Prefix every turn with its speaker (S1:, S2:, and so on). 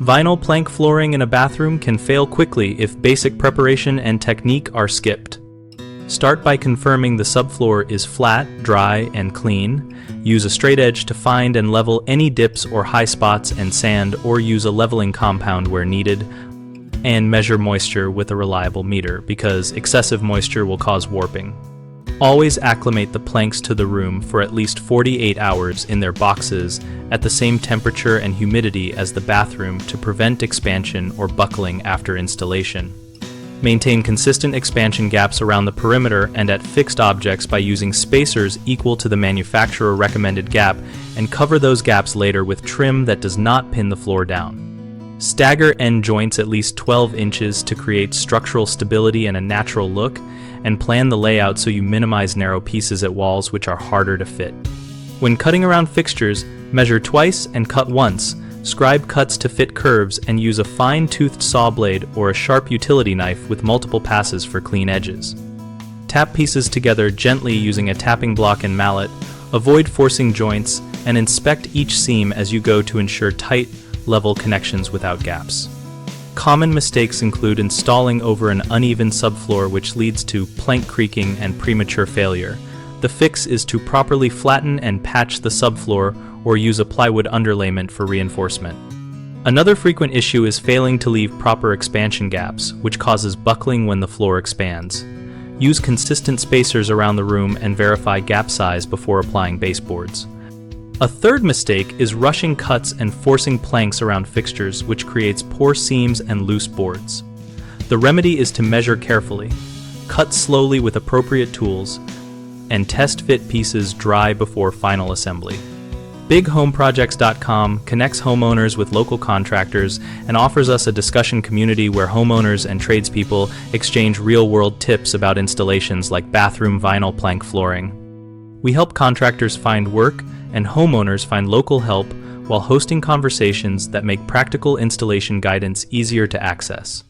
S1: Vinyl plank flooring in a bathroom can fail quickly if basic preparation and technique are skipped. Start by confirming the subfloor is flat, dry, and clean. Use a straight edge to find and level any dips or high spots and sand, or use a leveling compound where needed. And measure moisture with a reliable meter, because excessive moisture will cause warping. Always acclimate the planks to the room for at least 48 hours in their boxes at the same temperature and humidity as the bathroom to prevent expansion or buckling after installation. Maintain consistent expansion gaps around the perimeter and at fixed objects by using spacers equal to the manufacturer recommended gap, and cover those gaps later with trim that does not pin the floor down. Stagger end joints at least 12 inches to create structural stability and a natural look, and plan the layout so you minimize narrow pieces at walls which are harder to fit. When cutting around fixtures, measure twice and cut once. Scribe cuts to fit curves and use a fine-toothed saw blade or a sharp utility knife with multiple passes for clean edges. Tap pieces together gently using a tapping block and mallet. Avoid forcing joints and inspect each seam as you go to ensure tight, level connections without gaps. Common mistakes include installing over an uneven subfloor, which leads to plank creaking and premature failure. The fix is to properly flatten and patch the subfloor or use a plywood underlayment for reinforcement. Another frequent issue is failing to leave proper expansion gaps, which causes buckling when the floor expands. Use consistent spacers around the room and verify gap size before applying baseboards. A third mistake is rushing cuts and forcing planks around fixtures, which creates poor seams and loose boards. The remedy is to measure carefully, cut slowly with appropriate tools, and test fit pieces dry before final assembly. BigHomeProjects.com connects homeowners with local contractors and offers us a discussion community where homeowners and tradespeople exchange real-world tips about installations like bathroom vinyl plank flooring. We help contractors find work and homeowners find local help while hosting conversations that make practical installation guidance easier to access.